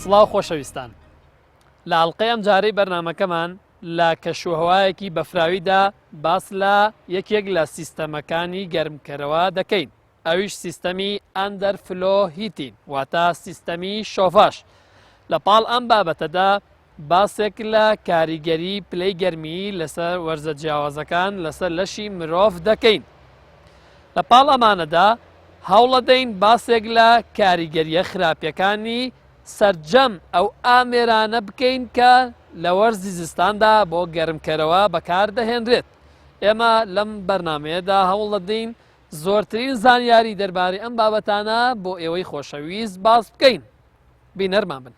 سڵاو خۆشەویستان، لە ئەڵقەی ئەم جارەی بەرنامەکەمان لە کەشوهەوایەکی بەفراویدا باس لە یەکێک لە سیستەمەکانی گەرمکەرەوە دەکەین. ئەویش سیستەمی ئەندەرفلۆ هیتین، واتە سیستەمی شۆڤاژ. لە پاڵ ئەم بابەتەدا باسێک لە کاریگەری پلەی گەرمی لەسەر وەرزە جیاوازەکان لەسەر لەشی مرۆڤ دەکەین. لە پاڵ ئەمانەدا هەوڵەدەین باسێک لە کاریگەریە خراپیەکانی سەرجەم ئەو ئامێرانە بکەین کە لە وەرزی زستاندا بۆ گەرمکەرەوە بەکاردەهێنرێت. ئێمە لەم بەرنامەیەدا هەوڵەدەین زۆرترین زانیاری دەربارەی ئەم بابەتانە بۆ ئێوەی خۆشەویست باس بکەین. بینەرمان بن.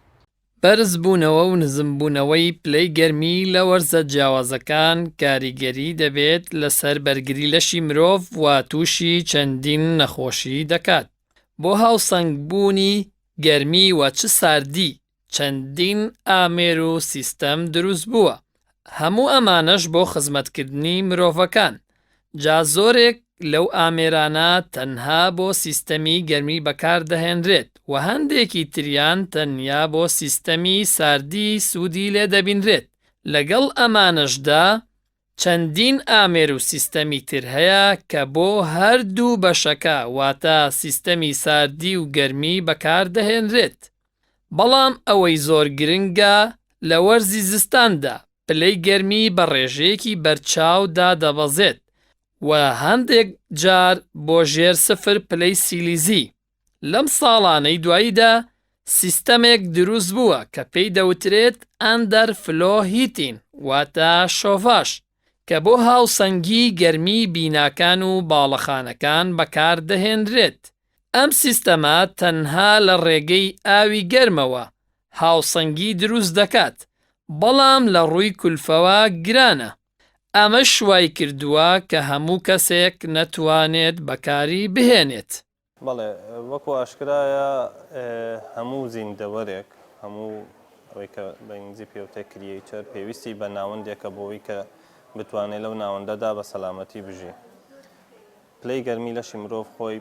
بەرزبوونەوە و نزمبوونەوەی پلەی گەرمی لە وەرزە جیاوازەکان کاریگەری دەبێت لەسەر بەرگری لەشی مرۆڤ و تووشی چەندین نەخۆشی دەکات. بۆ هاوسەنگبوونی گەرمی و چ ساردی چەندین ئامێر و سیستەم دروست بووە. هەموو ئەمانەش بۆ خزمەتکردنی مرۆڤەکان. جا زۆرێک لەو ئامێرانە تەنها بۆ سیستەمی گەرمی بەکاردەهێنرێت و هەندێکی تریان تەنیا بۆ سیستەمی ساردی سوودی لێ دەبینرێت. لەگەڵ ئەمانەشدا چەندین ئامێر و سیستەمی تر هەیە کە بۆ هەردوو بەشەکە واتە سیستەمی ساردی و گەرمی بەکاردەهێنرێت. بەڵام ئەوەی زۆر گرنگە لە وەرزی زستاندا پلەی گەرمی بە ڕێژەیەکی بەرچاودا دەبەزێت و هەندێک جار بۆ ژێر سفر پلەی سیلیزی. لەم ساڵانەی دواییدا سیستەمێک دروست بووە کە پێی دەوترێت ئەندەرفلۆ هیتین واتە شۆڤاژ کە بۆ هاوسەنگی گەرمی بیناکان و باڵەخانەکان بەکاردەهێنرێت. ئەم سیستەمە تەنها لە ڕێگەی ئاوی گەرمەوە هاوسەنگی دروست دەکات، بەڵام لە ڕووی کولفەوە گرانە. ئەمە شوای کردووە کە هەموو کەسێک نەتوانێت بەکاری بهێنێت. بەڵێ وەکو ئاشکرایە هەموو زیندەوەرێک هەموو ئەوەی کە بە ئینگلیزی پێوتە کریەیتەر پێویستی بە ناوەندێکە بۆەوەی کە بتوانێت لەو ناوەندەدا بە سەلامەتی بژێ. پلەی گەرمی لەشی مرۆڤ خۆی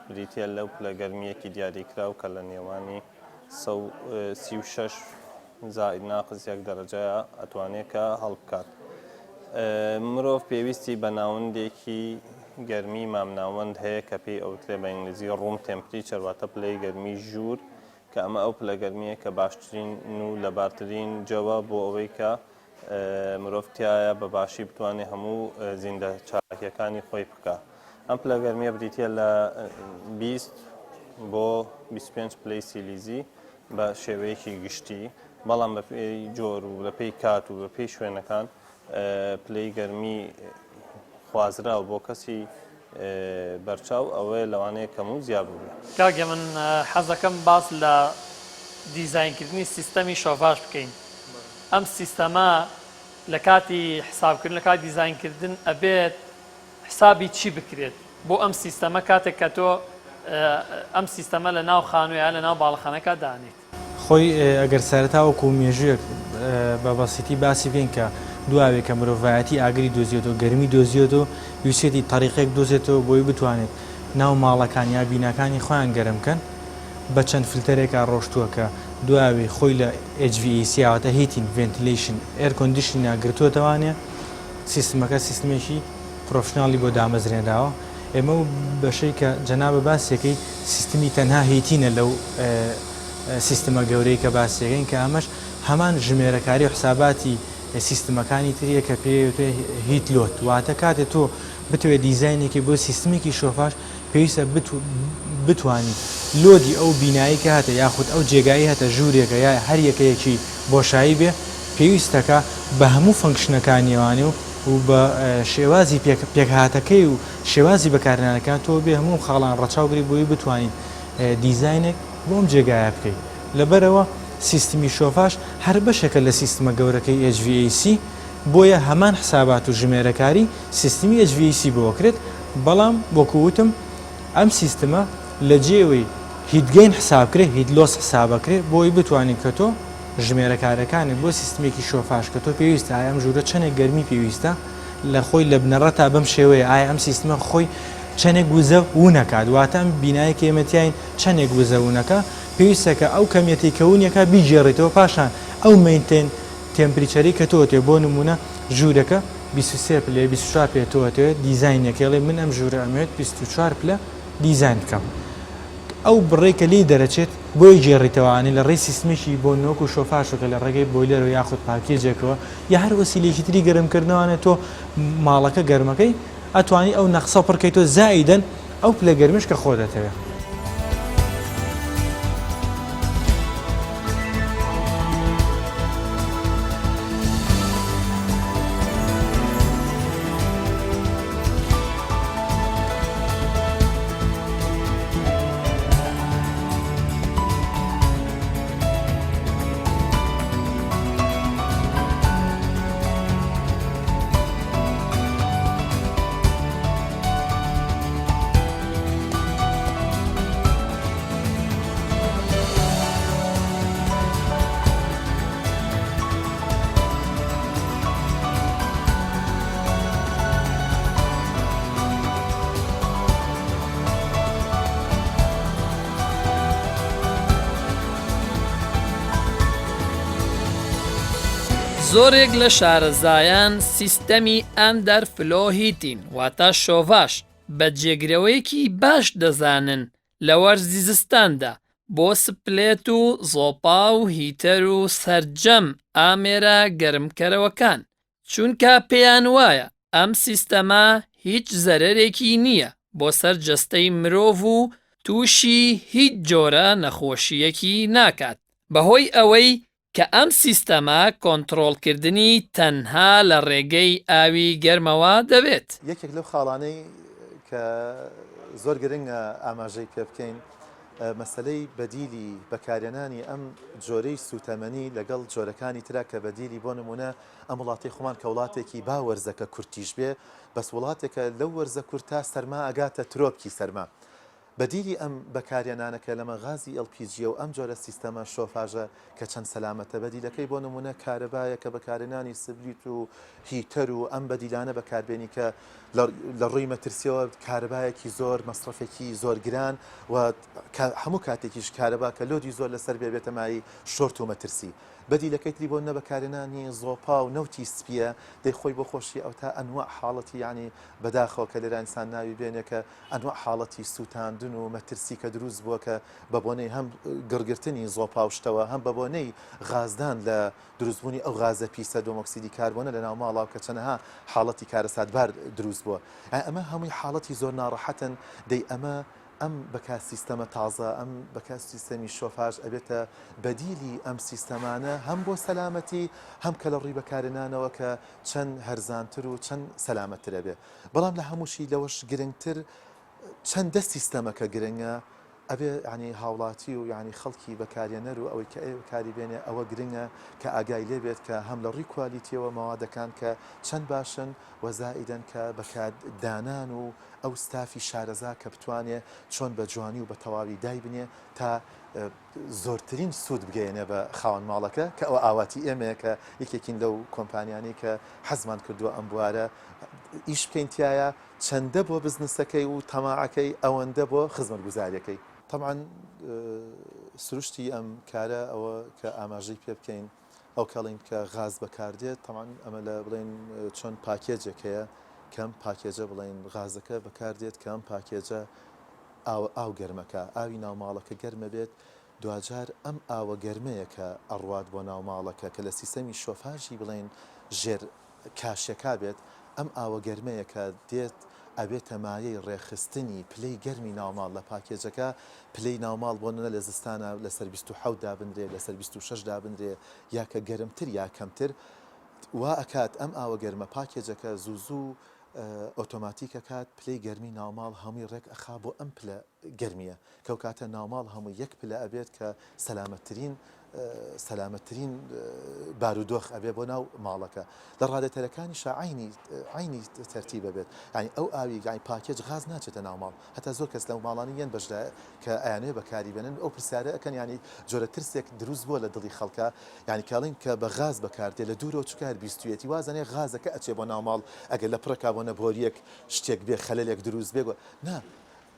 بریتە لەو پلە گەرمیەکی دیاریکراو کە لە نێوانی 36 زائد ناقص 1 دەرەجەیە ئەتوانێت کە هەڵبکات. مرۆڤ پێویستی بە ناوەندێکی گەرمی مامناوەند هەیە کە پێی ئەوترێ بە ئینگلیزی ڕوم تێمپریچەر واتە پلەی گەرمی ژوور کە ئەمە ئەو پلە گەرمیە کە باشترین و لەبارترین جەوە بۆ ئەوەی کە مرۆڤ تایە بە باشی بتوانێت هەموو زیندە چاکیەکانی خۆی بکات. ئەم پلە گەرمیە بریتە لە 20 بۆ 25 پلەی سیلیزی بە شێوەیەکی گشتی، بەڵام بە پێی جۆر و لە پێی کات و بە پێی شوێنەکان پلەی گەرمی خوازراو بۆ کەسی بەرچاو ئەوەیە لەوانەیە کەم و زیاد بووە. کاگە من حەز دەکەم باس لە دیزاینکردنی سیستەمی شۆڤاژ بکەین. ئەم سیستەمە لە کاتی حسابکردن لە کاتی دیزاینکردن ئەبێت حسابی چی بکرێت بۆ ئەم سیستەمە کاتێک کە تۆ ئەم سیستەمە لە ناو خانوویە لە ناو باڵەخانەکە دانیت. خۆی ئەگەر سەرەتا وەکو مێژوویەک بە بەسیتی باسی بێن کە دواوێت کە مرۆڤایەتی ئاگری دۆزیێتەوە گەرمی دۆزیێتەوە ویسێتی تەریقێک دۆزێتەوە بۆی بتوانێت ناو ماڵەکان یا بیناکانی خۆیان گەرمکەن بە چەند فلتەرێکا ڕۆشتووە کە دواوێ خۆی لە HVAC یاوەتە هیتین ڤێنتیلیشن ئێر کۆندیشنینە گرتووەتەوانێ سیستمەکە سیستمێکی پرۆفشناڵی بۆ دامەزرێنراوە. ئێمە و بەشەی کە جەنابە باسێکەی سیستمی تەنها هیتینە لەو سیستمە گەورەی کە باسێگەین کە ئەمەش هەمان ژمێرەکاری و حساباتی سیستمەکانی تریە کە پێوتێ هیت لۆت واتە کاتێک تۆ بتوێت دیزاینێکی بۆ سیستمێکی شۆفاژ پێویستە بتوانی لۆدی ئەو بینایی کە هاتە یاخود ئەو جێگایی هەتە ژوورێکە یا هەر یەکەیەکی بۆشایی بێ پێویستەکە بە هەموو فەنکشنەکانیوانێ و بە شێوازی پێکهاتەکەی و شێوازی بەکارهێنانەکان تۆ بێ هەموو خاڵان ڕەچاوگری بۆی بتوانین دیزاینێک بۆم جێگایە بکەیت. لەبەرەوە سیستمی شۆفاژ هەر بەشێکە لە سیستمە گەورەکەی HVAC بۆیە هەمان حسابات و ژمێرەکاری سیستمی HVAC بۆکرێت، بەڵام وەکووتم ئەم سیستمە لە جێوەی هیتگەین حسابکرێت هیت لۆس حسابەکرێت بۆی بتوانین کە تۆ ژمێرەکارەکانی بۆ سیستمێکی شۆفاژ کە تۆ پێویستە ئایا ئەم ژوورە چەندێک گەرمی پێویستە لە خۆی لە بنەڕە تا بەم شێوەیە ئایا ئەم سیستمە خۆی چەندێک وزە ونەکات واتە ئەم بینایەکی ئێمەتیاین چەندێک وزە ونەکە پێویستەکە ئەو کەمیەتی کەونیەکە بیجێڕێتەوە پاشان ئەو مینتێن تێمپریچەری کە تۆتێ بۆ نمونە ژوورەکە 23 پلێ 24 پێێتەوە دیزینەکەڵێ من ئەم ژوورە ئەمێت 24 پلە دیزین بکەم ئەو بڕێکە لی دەرەچێت بۆی جێڕیتەوەوانی لە ڕێی سیستمێکی بۆ نۆک و شۆفاشەکە لە ڕێگەی بۆیلەرەوە یاخود پاکێجێکەوە یا هەر وەسیلێکی تری گەرمکردنەوەانە تۆ ماڵەکە گەرمەکەی ئەتوانی ئەو نەخسە پڕکەیتۆ زائیدەن ئەو پلە گەرمش کە خۆ دەتەوێت. زۆرێک لە شارەزایان سیستەمی ئەندەرفلۆ هیتین واتە شۆڤاش بە جێگرەوەیەکی باش دەزانن لە وەرزی زستاندا بۆ سپلێت و زۆپا و هیتەر و سەرجەم ئامێرە گەرمکەرەوەکان چونکە پێیان وایە ئەم سیستەمە هیچ زەرەرێکی نییە بۆ سەر جەستەی مرۆڤ و تووشی هیچ جۆرە نەخۆشیەکی ناکات بەهۆی ئەوەی کە ئەم سیستەمە کۆنتڕۆڵکردنی تەنها لە ڕێگەی ئاوی گەرمەوە دەبێت. یەکێک لەو خاڵانەی کە زۆر گرنگە ئاماژەی پێ بکەین مەسلەی بەدیلی بەکارێنانی ئەم جۆرەی سوتەمەنی لەگەڵ جۆرەکانی ترا کە بەدیلی بۆ نمونە ئەم وڵاتی خۆمان کە وڵاتێکی با وەرزەکە کورتیش بێ بەس وڵاتێکە لەو وەرزە کورتا سەرما ئەگاتە ترۆپکی سەرما. بەدیلی ئەم بەکارێنانەکە لەمە غازی LPG و ئەم جۆرە سیستەمە شۆفاژە کە چەند سەلامەتە بەدیلەکەی بۆ نمونە کارەبایە کە بەکارێنانی سبلیت و هیتەر و ئەم بەدیلانە بەکاربێنی کە لە ڕووی مەترسیەوە کارەبایەکی زۆر مەصرفێکی زۆر گران و هەموو کاتێکیش کارەبا کە لۆدی زۆر لەسەر بێتە مای شۆرت و مەترسی. بەدیلەکەی تری بۆ نەبەکارێنانی زۆپا و نەوتی سپیە دەیخۆی بۆ خۆشی ئەو تا ئەنواع حاڵەتی ینی بەداخەوە کە لێرانسان ناوی بێنێ کە ئەنواع حاڵەتی سووتاندن و مەترسی کە دروست بووە کە بە بۆنەی هەم گڕگرتنی زۆپا و شتەوە هەم بە بۆنەی غازدان لە دروستبوونی ئەو غازە پیسە دۆمۆکسیدی کاربۆنە لە ناو ماڵاو کە چەنەها حاڵەتی کارەساتبار دروست بووە. ئەمە هەمووی حاڵەتی زۆر ناڕەحەتن دەی ئەمە ئەم بەکات سیستەمە تازە ئەم بەکات سیستەمی شۆفاژ ئەبێتە بەدیلی ئەم سیستەمانە هەم بۆ سەلامەتی هەم کە لە ڕووی بەکارێنانەوە کە چەند هەرزانتر و چەند سەلامەترە بێ. بەڵام لە هەمووشی لەوەش گرنگتر چەندە سیستەمەکە گرنگە ئەبێ ینی هاوڵاتی و ینی خەڵکی بەکارێنەر و ئەوەی کە کاری بێنێ ئەوە گرنگە کە ئاگای لێ بێت کە هەم لە ڕووی کوالیتیەوە مەوادەکان کە چەند باشن وەزائیدەن کە بەکاردانان و ئەو ستافی شارەزا کە بتوانێت چۆن بە جوانی و بە تەواوی دای بنێ تا زۆرترین سوود بگەێنێ بە خاوەن ماڵەکە کە ئەوە ئاواتی ئێمەیە کە یەکێکین لەو کۆمپانیانی کە حەزمان کردووە ئەم بوارە ئیش بکەینتیایە چەندە بۆ بزنسەکەی و تەماعەکەی ئەوەندە بۆ خزمەتگوزاریەکەی. طبعاً سروشتی ئەم کارە ئەوە کە ئاماژەی پێ بکەین ئەو کەڵین کە غاز بەکاردێت طبعاً ئەمە لە بڵێن چۆن پاکێجێک هەیە کەم پاکێجە بڵێن غازەکە بەکاردێت کەم پاکێجە ئاو گەرمەکە ئاوی ناوماڵەکە گەرمە بێت دوجار ئەم ئاوە گەرمەیە کە ئەڕوات بۆ ناوماڵەکە کە لە سیستەمی شۆفاژی بڵێن ژێر کاشەکە بێت ئەم ئاوە گەرمەیە کە دێت ئەبێتە مایەی ڕێخستنی پلەی گەرمی ناوماڵ لە پاکێجەکە پلەی ناوماڵ بۆ نە لە زستانە لەسەر 26 دابنرێ لەسەر 26 دابنرێ یا کە گەرمتر یا کەمتر وا ئەکات ئەم ئاوە گەرمە پاکێجەکە زوو ئۆتۆماتیکە کات پلەی گەرمی ناوماڵ هەمووی ڕێک ئەخا بۆ ئەم پلە گەرمیە کەو کاتە ناوماڵ هەموو یەک پلە ئەبێت کە سەلامەتترین بارودۆخ ئەبێ بۆ ناو ماڵەکە لە ڕادەتەرەکانیشە عینی تەرتیبە بێت ینی ئەو ئاوی یانی پاکێج غاز ناچێتە ناو ماڵ هەتا زۆر کەس لەو ماڵانی یەن بەشدایە کە ئەیانێ بەکاری بێنن ئەو پرسیارە ئەکەن ینی جۆرە ترسێک دروست بووە لە دڵی خەڵکە ینی کاڵین کە بە غاز بەکاردێ لە دوورەوە چکار بیستویەتی وازانێ غازەکە ئەچێ بۆ ناو ماڵ ئەگەر لە پڕەکە بۆ نەبۆریەک شتێک بێ خەلەلێک دروست بێ نا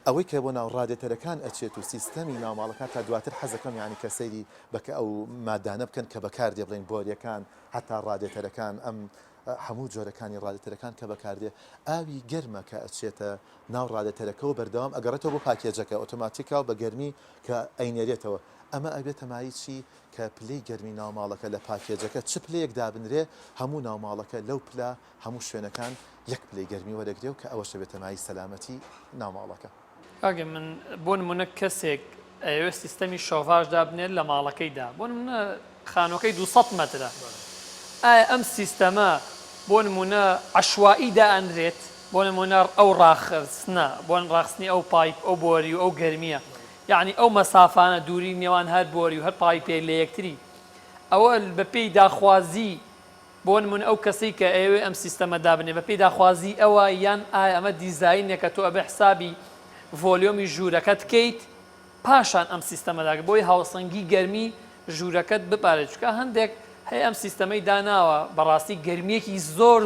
ئەوەی کە بۆ ناو ڕادێتەرەکان ئەچێت و سیستەمی ناوماڵەکان تا دواتر حەزەکەم یعنی کە سەیری بکە ئەو مادانە بکەن کە بەکاردێ بڵێن بۆریەکان هەتا ڕادێتەرەکان ئەم هەموو جۆرەکانی ڕادێتەرەکان کە بەکاردێ ئاوی گەرمە کە ئەچێتە ناو ڕادێتەرەکەەوە بەردەوام ئەگەڕێتەوە بۆ پاکێجەکە ئۆتۆماتیکا و بە گەرمی کە ئەینێرێتەوە ئەمە ئەبێتە مای چی کە پلەی گەرمی ناوماڵەکە لە پاکێجەکە چ پلەیەک دابنرێ هەموو ناوماڵەکە لەو پلا هەموو شوێنەکان یەک پلەی گەرمی وەرەگرێ و کە ئەوەشە بێتە مای سەلامەتی ناوماڵەکە. ئەگە من بۆ نمونە کەسێک ئەوێ سیستەمی شۆڤاژ دابنێت لە ماڵەکەیدا بۆ نمونە خانۆکەی 200 مەترە ئایا ئەم سیستەمە بۆ نمونە عەشوایی دائەنرێت بۆ نمونە ئەو ڕاخستنە بۆ ڕاخستنی ئەو پایپ ئەو بۆری و ئەو گەرمیە یعنی ئەو مەسافانە دووری نێوان هەر بۆری و هەر پایپێک لە یەکتری ئەوە بە پێی داخوازی بۆ نمونە ئەو کەسەی کە ئێوێ ئەم سیستەمە دابنێ بە پێی داخوازی ئەوە یان ئایا ئەمە دیزاینێکە تۆ ئەبێ حسابی ڤۆلیۆمی ژوورەکەت بکەیت پاشان ئەم سیستەمەداگە بۆی هاوسەنگی گەرمی ژوورەکەت بپارێت چکە هەندێک هەیە ئەم سیستەمەی داناوە بەڕاستی گەرمیەکی زۆر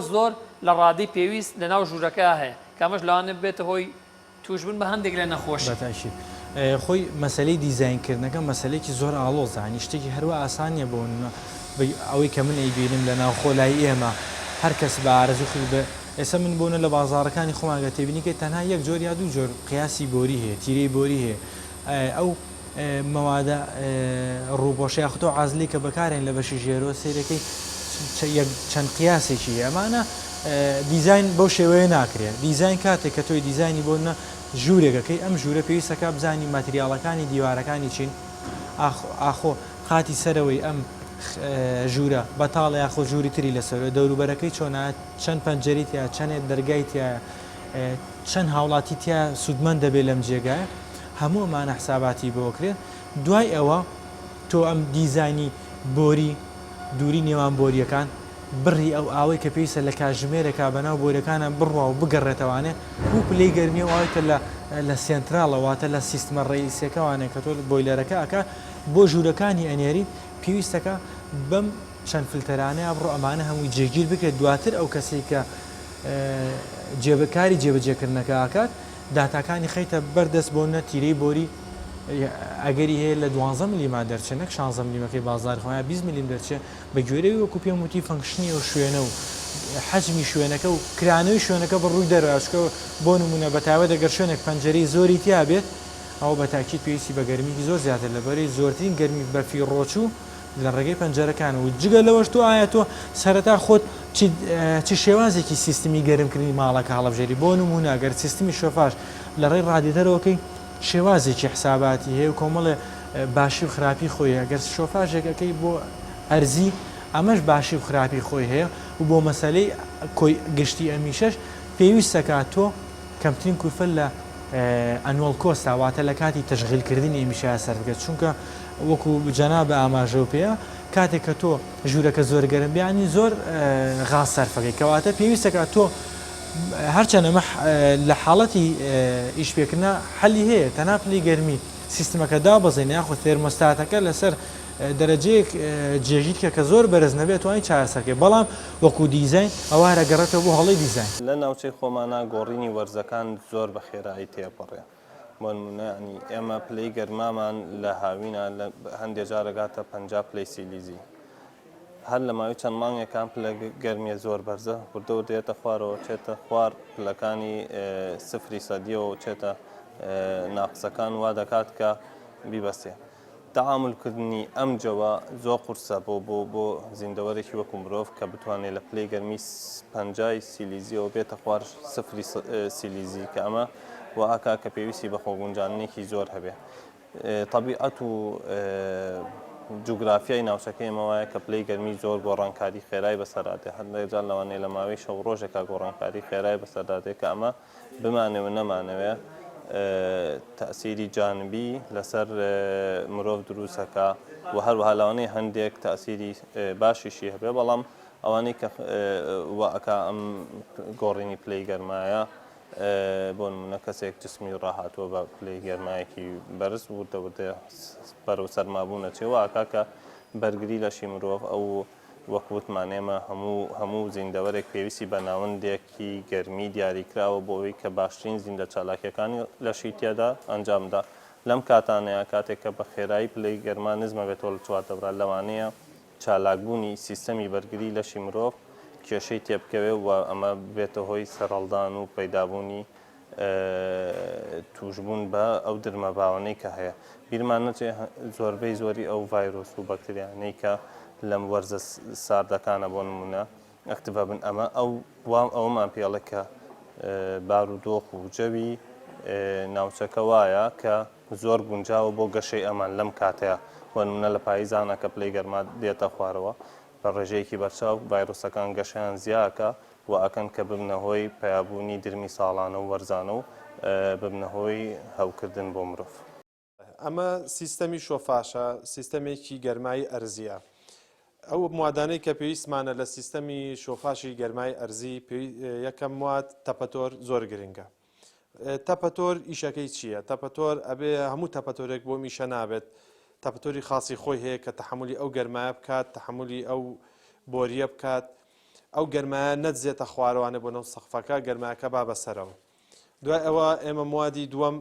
لە ڕادەی پێویست لە ناو ژوورەکە هەیە کامەش لەوانە بێتە هۆی توشبن بە هەندێک لە نەخۆش بەتاشی خۆی مەسلەی دیزاینکردنەکە مەسلەیەکی زۆر ئاڵۆزانی شتێکی هەروە ئاسانیە بۆ ئەوەی کە من ئەیبینم لە ناو خۆلای ئێمە هەر کەس بە ئارەزوخی بە ئێستا من بۆنە لە بازاڕەکانی خۆماگە تێبینیکە تەنها یەک جۆر یا دوو جۆر قیاسی بۆری هەیە تیرەی بۆری هەیە ئەو مەوادە ڕووبۆشە یاخۆ عازلی کە بەکارێن لە بەشی ژێرۆ سیرەکەی چەند قیاسێکی ئەمانە دیزاین بەو شێوەیە ناکرێت دیزاین کاتێک کە تۆی دیزایانی بۆنە ژوورێکەکەی ئەم ژوورە پێویستەکە بزانی ماتریاڵەکانی دیوارەکانی چین ئاخۆ قاتی سەرەوەی ئەم ژوورە بەتاڵە یاخۆ ژووری تری لەسەر دەوروبەرەکەی چۆنە چەند پەنجەری تیا چەندێک دەرگای تیا چەند هاوڵاتی تیا سوودمەند دەبێت لەم جێگایە هەموو ئەمانە حساباتی بۆکرێت دوای ئەوە تۆ ئەم دیزانی بۆری دووری نێوان بۆریەکان بڕی ئەو ئاوەی کە پێویستە لە کاتژمێرێکا بەناو بۆریەکانە بڕوا و بگەڕێتەوانێ و پلەی گەرمی ئەوەیتە لە سێنتراڵەواتە لە سیستمە ڕئیسیەکەوانێ کە تۆ بۆیلەرەکە ئەکە بۆ ژوورەکانی ئەنێریت پێویستەکە بەم چەند فلتەرانەیە بڕۆ ئەمانە هەمووی جێگیر بکرێت دواتر ئەو کەسێک کە جێبەکاری جێبەجێکردنەکە ئاکات داتاکانی خەیتە بەردەست بۆ نەتیرەی بۆری ئەگەری هەیە لە 12 میلیمان دەرچێت نەک 16 میلیمەکەی بازار خۆیان 20 میلیم دەرچێت بە گوێرەوەی وەکو پێم وتی فەنکشنی و شوێنە و حەجمی شوێنەکە و کرانەوەی شوێنەکە بڕووی دەرەوەشکە بۆ نمونە بەتاوە دەگەر شوێنێک پەنجەرەی زۆری تیا بێت ئەو بە تاکید پێویستی بە گەرمیی زۆر زیاتر لەبەرەی زۆرترین گەرمی بەفی ڕۆچوو لە ڕێگەی پەنجەرەکان و جگە لەوەش تۆ ئایا تۆ سەرەتا خۆت چی شێوازێکی سیستمی گەرمکردنی ماڵەکە هەڵەبژێری بۆ نمونە ئەگەر سیستمی شۆفاژ لە ڕێی ڕادێتەرەوەکەی شێوازێکی حساباتی هەیە و کۆمەڵێ باشی و خراپی خۆی ئەگەر شۆفاژێکەکەی بۆ ئەرزی ئەمەش باشی و خراپی خۆی هەیە و بۆ مەسلەی کۆی گشتی ئەمیشەش پێویستەکە تۆ کەمترین کوفە لە ئەنوەڵ کۆستاواتە لە کاتی تەشغیلکردنی ئەمیشە سەرگەت چونکە وەکو جەنا بە ئاماژەو پێەیە کاتێک کە تۆ ژوورەکە زۆر گەرم بیانی زۆر غاز سەرفەکەی کەواتە پێویستەکە تۆ هەرچەند ئەمە لە حاڵەتی ئیشپێکردنا حەلی هەیە تەناپلی گەرمی سیستمەکە دابەزێن یاخۆ تێرمۆستاتەکە لەسەر دەرەجەیەک جێژیت کە زۆر بەرز نەبێت توانین چارەسەرکەی بەڵام وەکو دیزاین ئەوارە گەڕێتەوە بۆ هەڵی دیزاین لە ناوچەی خۆمانە گۆڕینی وەرزەکان زۆر بە خێرایی تێپەڕێ بۆ نمونە ینی ئێمە پلەی گەرمامان لە هاوینە هەندێک جارەگاتە 50 پلەی سیلیزی هەر لە ماوەی چەند مانگێکان پلە گەرمیە زۆر بەرزە بردەوە دێتە خوارەوە چێتە خوار پلەکانی سفری سەدیەوە چێتە ناقسەکان وا دەکات کە بیبەستێ تەعاملکردنی ئەم جەوە زۆر قورسە بۆ زیندەوەرێکی وەکو مرۆڤ کە بتوانێت لە پلەی گەرمی 50 سیلیزیەوە بێتە خوار سفری سیلیزی کە ئەمە وئاکا کە پێویستی بە خۆگونجانێکی زۆر هەبێ طبیعەت و جوگرافیای ناوچەکەی ئەمەوایە کە پلەی گەرمی زۆر گۆڕانکاری خێرای بەسەردادێ هەندێکجار لەوانەیە لە ماوەی شەو ڕۆژێکا گۆڕانکاری خێرای بەسەردادێت کە ئەمە بمانێوە نەمانەوێت تەسیری جانبی لەسەر مرۆڤ دروستەکە و هەروەها لەوانەیە هەندێک تەسیری باشیشی هەبێ بەڵام ئەوانەی کە وەئەکا ئەم گۆڕینی پلەی گەرمایە بۆ نمونە کەسێک جسمی ڕاهاتووە بە پلەی گەرمایەکی بەرز وردە بەرەو سەرمابوونە چێوە ئاکا کە بەرگری لەشی مرۆڤ ئەو وەکوتمانێمە هەموو زیندەوەرێک پێویستی بە ناوەندێکی گەرمی دیاریکراوە بۆ ئەوەی کە باشترین زیندە چالاکیەکانی لەشی تێدا ئەنجامدا. لەم کاتانەیە کاتێک کە بە خێرایی پلەی گەرمان نزمە بێتەوە لە چوارتەبرا لەوانەیە چالاکبوونی سیستەمی بەرگری لەشی مرۆڤ کێشەی تێبکەوێ و ئەمە بێتە هۆی سەرەڵدان و پەیدابوونی توشبوون بە ئەو درمە باوانەی کە هەیە. بیرمان نەچێ زۆربەی زۆری ئەو ڤایرۆس و بەکتریانەی کە لەم وەرزە ساردەکانە بۆ نمونە ئەکتیڤە بن. ئەمە ئەومان پێڵە کە بارودۆخ و جەوی ناوچەکە وایە کە زۆر گونجاوە بۆ گەشەی ئەمان لەم کاتەیە بۆ نمونە لە پاییزانە کە پلەی گەرما دێتە خوارەوە بە ڕێژەیەکی بەرچاو ڤایرۆسەکان گەشیان زیاکە و ئەکەن کە ببنە هۆی پەیابوونی درمی ساڵانە و وەرزانە و ببنە هۆی هەوکردن بۆ مرۆڤ. ئەمە سیستەمی شۆفاشە، سیستەمێکی گەرمایی ئەرزیە. ئەو موادانەی کە پێویستمانە لە سیستەمی شۆفاشی گەرمای ئەرزی یەکەم مواد تەپەتۆر زۆر گرنگە. تەپەتۆر ئیشەکەی چییە؟ تەپەتۆر ئەبێ هەموو تەپەتۆرێک بۆ میشە نابێت. تەپەتۆری خاصی خۆی هەیە کە تەحملی ئەو گەرمایە بکات، تەحملی ئەو بۆریە بکات، ئەو گەرمایە نەدزێتە خوارەوانە بۆ نەو سەقفەکە، گەرمایەکە با بەسەرەوە. دوای ئەوە ئێمە موادی دووەم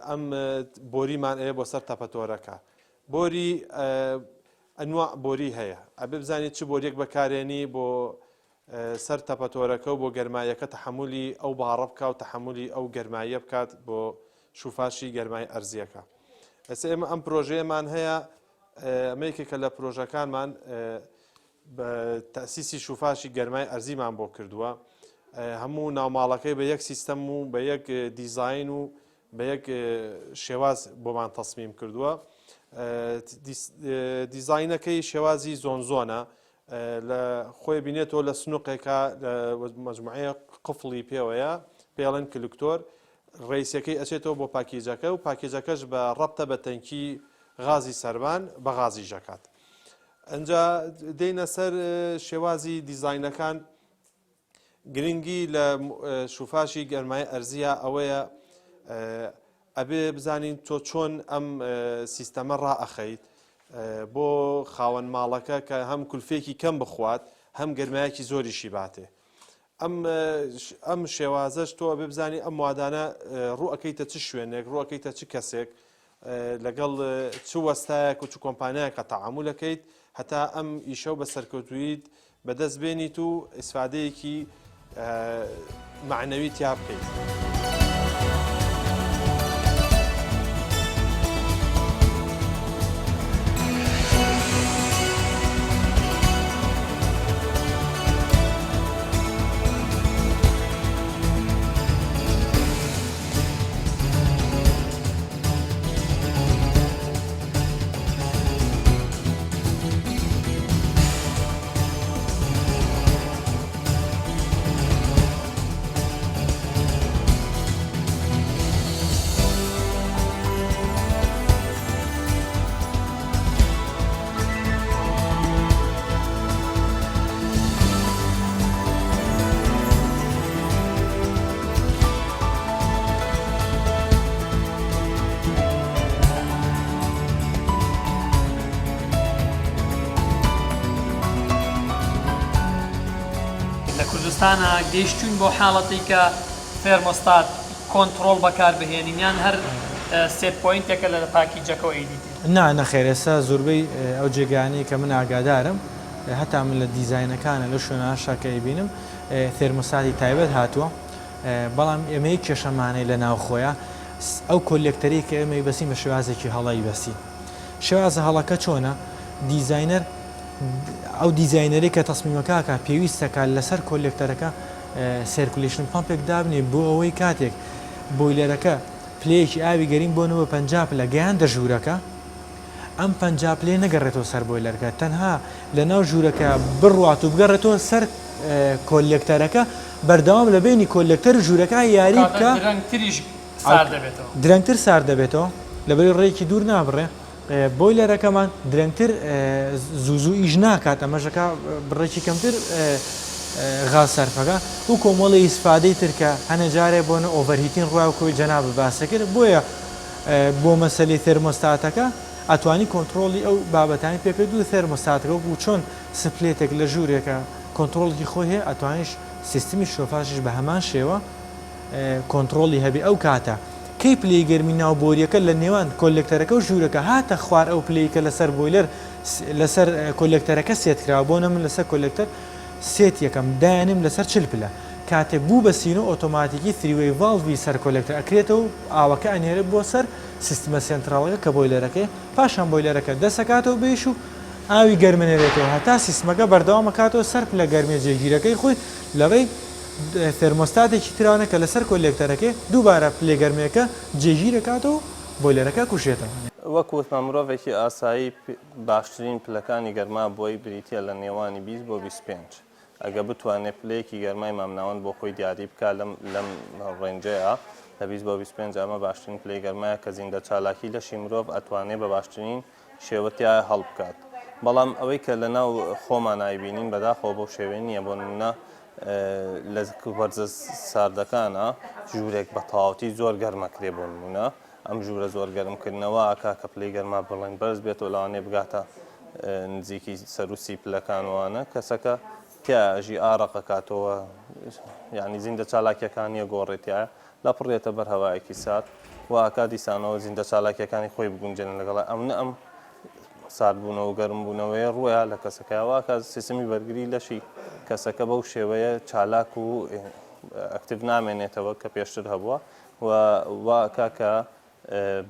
ئەم بۆریمان ئەیە بۆ سەر تەپەتۆرەکە. بۆری ئەنواع بۆری هەیە، ئەبێ بزانیت چ بۆریەک بەکارێنی بۆ سەر تەپەتۆرەکە و بۆ گەرمایەکە تەحملی ئەو باڕە بکات و تەحملی ئەو گەرمایە بکات بۆ شوفاشی گەرمای ئەرزیەکە. ئێستا ئێمە ئەم پرۆژەیەمان هەیە، ئەمەیەکێکە لە پرۆژەکانمان بە تەسیسی شوفاشی گەرمای ئەرزیمان بۆ کردووە. هەموو ناوماڵەکەی بە یەک سیستەم و بە یەک دیزاین و بە یەک شێواز بۆمان تەسمیم کردووە. دیزاینەکەی شێوازی زۆنزۆنە، لە خۆی بینێتەوە لە سنووقێکە مەجموعەیە قفڵی پێوەیە پێڵەن کلکتۆر، ڕیسەکەی ئەچێتەوە بۆ پاکیجەکە و پاکیجەکەش بە ڕەبتە بە تەنکی غازی سەربان بە غازی ژەکات. ئەنجا دێنە سەر شێوازی دیزاینەکان. گرنگی لە شوفاشی گەرمای ئەرزیە ئەوەیە ئەبێ بزانین تۆ چۆن ئەم سیستەمە ڕائەخەیت بۆ خاوەن ماڵەکە کە هەم کولفێکی کەم بخوات هەم گەرمایەکی زۆریشی باتێ. ئەم شێوازەش تۆ ئەبێ بزانی ئەم وادانە ڕوئەکەیتە چ شوێنێک، ڕوئەکەیتە چ کەسێک، لەگەڵ چ وەستایەک و چ کۆمپانیایەکە تەعامولەکەیت هەتا ئەم ئیشە و بە سەرکەوتویت بەدەست بێنیت و ئیسفادەیەکی معنەوی تیا بکەیت. کوردستانە گەیشتوین بۆ حاڵەتی کە فێرمۆستات کۆنتڕۆڵ بەکاربهێنینیان هەر سێت پۆینتێکە لە پاکیجەکەەوە ئیدیتی؟ نا نەخێر ئێستا زۆربەی ئەو جێگانی کە من ئاگادارم هەتا من لە دیزاینەکانە لە شوێنە شاکەی بینم فێرمۆستاتی تایبەت هاتووە، بەڵام ئێمەی کێشەمانەی لە ناوخۆیە ئەو کۆلێکتەری کە ئێمەی بەسیم بە شێوازێکی هەڵی بەسی. شێوازە هەڵەکە چۆنە؟ دیزاینەر ئەو دیزاینەری کە تەسمیمەکەکە پێویستەکە لەسەر کۆلێکتەرەکە سێرکولیشن پامپێک دابنێ بۆ ئەوەی کاتێک بۆیلەرەکە پلەیەکی ئاوی گەرین بۆنەوە 50 لە گەیاندە ژوورەکە، ئەم 50 پلێ نەگەڕێتەوە سەر بۆیلەرەکە، تەنها لە ناو ژوورەکە بڕوات و بگەڕێتەوە سەر کۆلێکتەرەکە، بەردەوام لە بینی کۆلێکتەر ژوورەکە یاری بکە درەنگتر سار دەبێتەوە لەبەری ڕێکی دوور نابڕێ. بۆیلەرەکەمان درەنگتر زوو ئیژ ناکات، ئەمەژەکە بڕێکی کەمتر غاز سەرفەکە و کۆمەڵی ئیسفادەی ترکە هەنە جارێ بۆنە ئۆڤەرهیتین ڕواوکەوەی جەناب باسە کرد. بۆیە بۆ مەسەلی تێرمۆستاتەکە ئەتوانی کۆنتترۆلی ئەو بابەتانی پێکرد و تەرمۆستاتەکە و چۆن سپلێتێک لە ژوورێکە کۆنتترۆڵی خۆی هەیە ئەتوانیش سیستمی شۆفاشش بە هەمان شێوە کۆنتترۆلی هەبێ ئەو کاتە کەی پلەی گەرمی ناوبۆریەکە لە نێوان کۆلکتەرەکە و ژوورەکە هاتە خوار ئەو پلەیکە لەسەر بۆیلەر لەسەر کۆلکتەرەکە سێتکراوە بۆ نەمن لەسەر کۆلکتەر سێت یەکەم دایانم لەسەر چل پلە کاتێک بوو بە سینۆ ئۆتۆماتیکی تریوەی ڤاڵڤی سەر کۆلکتەر ئەکرێتەوە و ئاوەکە ئەنێرە بۆ سەر سیستمە سنتراڵەکە کە بۆیلەرەکەی پاشان بۆیلەرەکە دەسەکاتەوە بێش و ئاوی گەرمێنێتەوە هەتا سیستمەکە بەردەوامەکاتەوە سەر پلە گەرمێ جێگیرەکەی خۆی لەڕێی تەرمۆستاتێکی ترانە کە لەسەر کۆلکتەرەکەی دووبارە پلێگەرمێکە جێگیرەکاتەوە بۆیلەرەکە کوشێتەوە. وەکوتمە مرۆڤێکی ئاسایی باشترین پلەکانی گەرما بۆی بریتە لە نێوانی 20 بۆ 25. ئەگە بتوانێت پلەیەکی گەرمای مامناوەند بۆ خۆی دیاری بکە لەم ڕێنجەیە لە 20 بۆ 25 ئەمە باشترین پلەی گەرمایە کە زیندە چالاکی لەشی مرۆڤ ئەتوانێت بە باشترین شێوەتیایە هەڵ بکات. بەڵام ئەوەی کە لەناو خۆمان نایبینین بەداخۆ بۆ شێوەیە نییە بۆ نمونە لە وەرزە ساردەکانە ژوورێک بە تەواوەتی زۆر گەرمەکرێ بۆ نمونە ئەم ژوورە زۆر گەرمکردنەوە ئاکا کە پلەی گەرما بڵێن بەرز بێتەوە لەوانێ بگاتە نزیکی سەروسی پلەکانوانە کەسەکە تیاژی ئارەقە کاتەوە یعنی زیندە چالاکیەکانیە گۆڕێتیایە لە پڕێتە بەر هەوایەکی سات و ئاکا دیسانەوە زیندە چالاکیەکانی خۆی بگونجێن لەگەڵ ئەم ساردبوونەوە و گەرمبوونەوەی ڕوویە لە کەسەکەیەوە کە سیستمی بەرگری لەشی کەسەکە بەو شێوەیە چالاک و ئەکتیڤ نامێنێتەوە کە پێشتر هەبووە و کاکە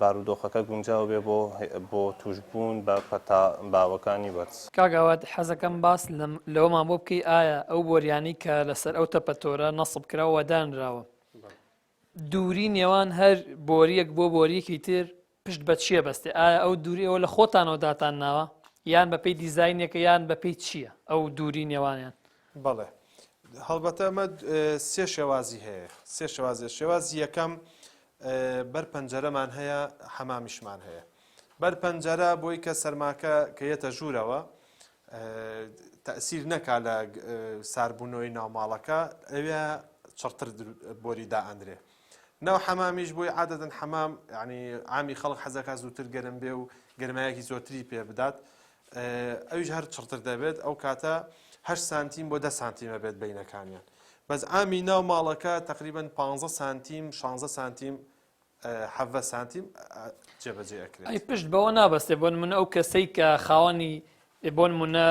بارودۆخەکە گونجاو بێ بۆ توشبوون بە باوەکانی بەرز. کاگاوات حەزەکەم باس لەوەمان بۆ بکەی ئایا ئەو بۆریانی کە لەسەر ئەو تەپەتۆرە نەسب کراوە دانراوە دووری نێوان هەر بۆریەک بۆ بۆریەکی تر پشت بە چییە بەستێ ئایا ئەو دووریەوە لە خۆتانەوە داتان ناوە یان بەپێی دیزاینێکە یان بەپێی چییە ئەو دووری نێوانیان؟ بەڵێ هەڵبەتە ئەمە سێ شێوازی هەیە سێ شێوازی یەکەم بەر پەنجەرەمان هەیە حەمامیشمان هەیە بەر پەنجەرە بۆی کە سەرماکە کەیەتە ژوورەوە تەئسیر نەکا لە ساربوونەوەی ناوماڵەکە ئەوێ چڕتر بۆری دائەندرێ ناو حەمامیش بۆی عادەتەن حەمام ینی عامی خەڵک حەزەکە زووتر گەرم بێ و گەرمایەکی زۆرتری پێ بدات ئەویش هەر چڕتر دەبێت ئەو کاتە 8 سانتیم بۆ 10 سانتیمە بێت بینەکانیان بەس ئامی ناو ماڵەکە تقریبا 15 سانتیم 16 سانتیم 7 سانتیم جێبەجێ ئەکرێت. ئەی پشت بەوە نابەستێ بۆ نمونە ئەو کەسەی کە خاوەنی بۆ نمونە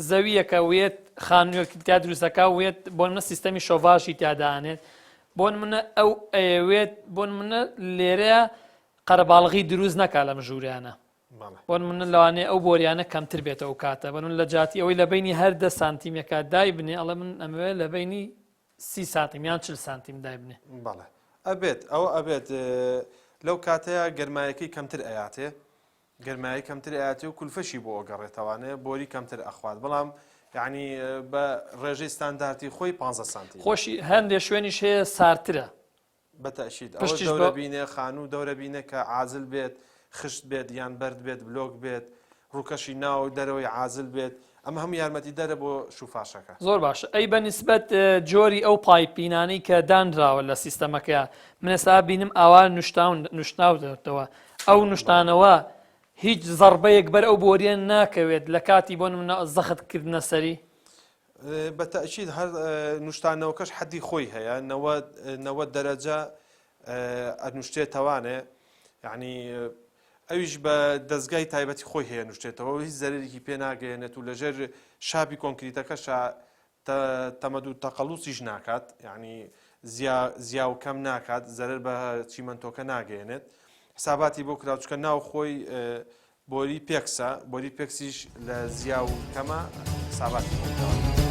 زەویەکە وێت خانوویەکی تا دروستەکە وێت بۆ نمونە سیستەمی شۆڤاشی تیادانێت بۆ نمونە ئەو ئەوێت بۆ نمونە لێرەیە قەرەباڵغی دروست نەکا لەم ژوورانە بۆ نمونە لەوانەیە ئەو بۆریانە کەمتر بێتەوە کاتە بە لە جاتی ئەوەی لە بینی هەر 10 سانتیمەکە دای بنێ ئەڵە من ئەمەوێت لە بینی 30 سانتیم یان 40 سانتیم دای بنێ. بەڵێ ئەبێت ئەوە ئەبێت لەو کاتەیە گەرمایەکەی کەمتر ئەیاتێ گەرمایی کەمتر ئاتی و کولفەشی بۆ ئەگەڕێتەوانێ بۆری کەمتر ئەخوات بەڵام یعنی بە ڕێژەی ستانداردی خۆی 15 سانتی خۆشی هەندێک شوێنیش هەیە سارترە بەتەشید ئەوە دەورە بینێ خانوو دەورە بینە کە عازل بێت خشت بێت یان بەرد بێت بلۆک بێت ڕووکەشی ناو دەرەوەی عازل بێت ئەمە هەموو یارمەتی دەرە بۆ شوفاشەکە زۆر باشە ئەی بە نسبەت جۆری ئەو پایپینانەی کە دانراوە لە سیستەمەکە منێستا بینم ئاوا نوشتاوتەوە ئەو نوشتانەوە هیچ زەربەیەک بەر ئەو بۆریە ناکەوێت لە کاتی بۆ نمونە زەختکردنە سەری بەتەشید هەر نوشتانەوەکەش حەدی خۆی هەیە 90 دەرەجە ئەنوشتێتەوانێ یعنی ئەویش بە دەستگای تایبەتی خۆی هەیە نوشتێتەوە هیچ زەرێکی پێ ناگەێنێت و لەژێر شاپی کۆنکریتەکەش تەمەد و تەقەڵوسیش ناکات یعنی زیا و کەم ناکات زەرەر بە چیمەنتۆکە ناگەێنێت حساباتی بۆ کراوچکە ناو خۆی بۆری پێکسە بۆری پێکسیش لە زیا و کەمە حساباتی بۆ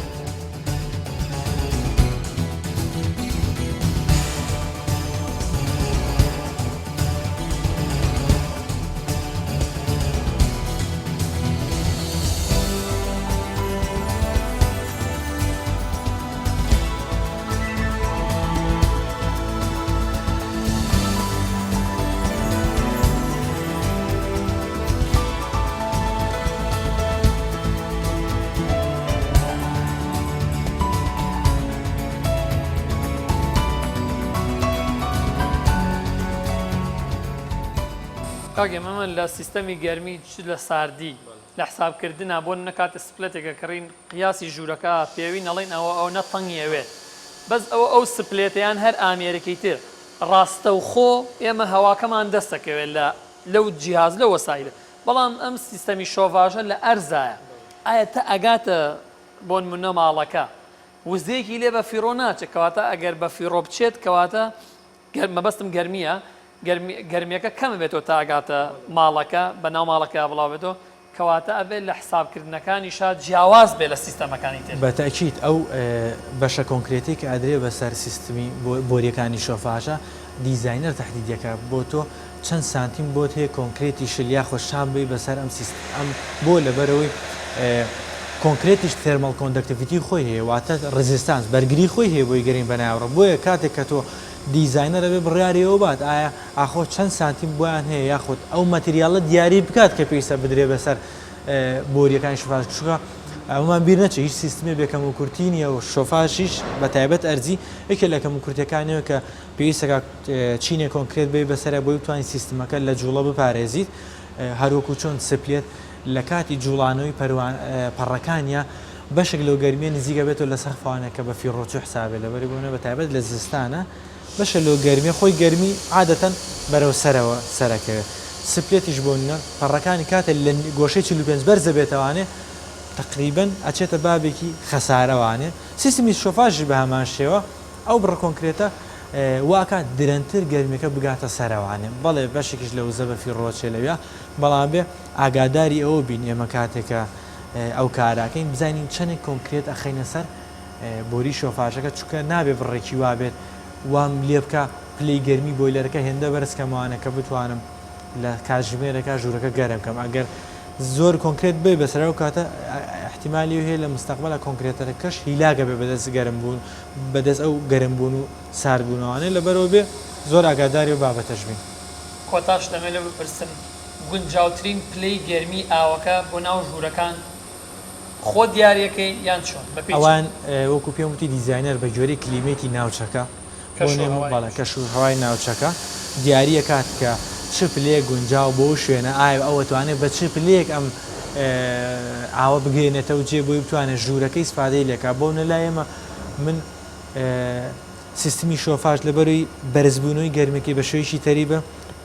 کاگە مەمە لە سیستەمی گەرمی لە ساردی لە حسابکردنا بۆ نەکاتە سپلێتێکە کڕین قیاسی ژوورەکە پێوی نەڵێن ئەوە نەتەنگی ئەوێت بەس ئەو سپلێتیان هەر ئامێرەکەی تر ڕاستە و خۆ ئێمە هەواکەمان دەستەکەوێت لەو جیهاز لە وەسایلە بەڵام ئەم سیستەمی شۆڤاژە لە ئەرزایە ئایا تا ئەگاتە بۆ نمونە ماڵەکە وزەیەکی لێ بە فیڕۆ ناچێت کەواتە ئەگەر بە فیڕۆ بچێت کەواتە مەبەستم گەرمیە گەرمیەکە کەمە بێتەوە تا ئەگاتە ماڵەکە بە ناو ماڵەکە بڵاو بێتەوە کەواتە ئەبێت لە حسابکردنەکانی شاد جیاواز بێت لە سیستەمەکانی تر بەتەکییت ئەو بەشە کۆنکرێتی کە ئەدرێ بەسەر سیستمی بۆریەکانی شۆفاژە دیزاینەر تهدیدەکە بۆ تۆ چەند سانتیم بۆت هەیە کۆنکرێتی شلیا خۆشان بێ بەسەر ئەم بۆ لەبەرەوەی کۆنکرێتیش تێرمەڵ کۆندەکتیڤیتی خۆی هەیە واتە ڕزیستانس بەرگری خۆی هەیە بۆی گەرین بەناوڕە بۆیە کاتێک کە تۆ دیزاینەرە بێ بڕیارەوە بات ئایا ئاخۆ چەند سانتیم بۆیان هەیە یاخود ئەو مەتریاڵە دیاری بکات کە پێویستە بدرێ بەسەر بۆریەکانی شۆفاژ چووکە ئەومان بیر نەچێت هیچ سیستمی بێکەم و کورتی نیە و شۆفاژیش بە تایبەت ئەرزی یەکێک لە کەم و کورتەکانەوە کە پێویستەکە چینێ کۆنکرێت بێ بەسەر بۆی بتوانین سیستمەکە لە جوڵە بپارێزیت هەروەکو چۆن سپلێت لە کاتی جوڵانەوەی پەڕەکانیە بەشێک لەو گەرمیە نزیکە بێتەوە لە سەرخواانەکە بە فیڕۆچوو حسابێت لەبەری بوونە بە تایبەت لە زستانە بەشە لەو گەرمیە خۆی گەرمی عادەتەن بەرەو سەرەوە سەرەکەوێت سپلێتیش بۆنە پەڕەکانی کاتە لە گۆشەی 45 بەرزە بێتەوانێ تقریبن ئەچێتە بابێکی خەسارەوانێ سیستمی شۆفاژی بە هەمان شێوە ئەو بڕ کۆنکرێتە واکە درەنتر گەرمیەکە بگاتە سەرەوانێ بەڵێ بەشێکیش لە وزە بە فیڕۆچێ لەوێ بەڵام بێ ئاگاداری ئەوە بین ئێمە کاتێکە ئەو کاراکەین بزانین چەندێک کۆنکرێت ئەخینە سەر بۆری شۆفاژەکە چونکە نابێ بڕێکی وابێت وام لێ بکە پلەی گەرمی بۆیلەرەکە هێندە بەرزکەمانە کە بتوانم لە کاتژمێرەکە ژوورەکە گەرم بکەم ئەگەر زۆر کۆنکرێت بێ بەسەر و کاتە احتیمالی هەیە لە مستەقبەلە کۆنکرێتەکەش هیلاگە بێ بەدەست گەرم بوون بەدەست ئەو گەرمبوون و ساردبوونەوانێ لەبەرەوە بێ زۆر ئاگاداری و بابەتەش بین کۆتاش دەمێ لە بپرسن گونجاوترین پلەی گەرمی ئاوەکە بۆ ناو ژوورەکان خۆ دیارەکەی یان چۆن ئەوان وەکو پێم وتی دیزاینەر بە جۆرەی کلیمێتی ناوچەکە بەڵە کەش و هەوای ناوچەکە دیارە کاتکە چ پلەیەک گونجاو بۆ شوێنە ئایا ئەوە توانێت بە چ پلەیەک ئەم ئاوە بگەێنێتەوە جێ بۆی بتوانێت ژوورەکەی سپادەی لێکا بۆ نەلایەمە من سیستمی شۆفاژ لەبەروی بەرزبوونەوەی گەرمێکی بە شێوەیەکی تەریبە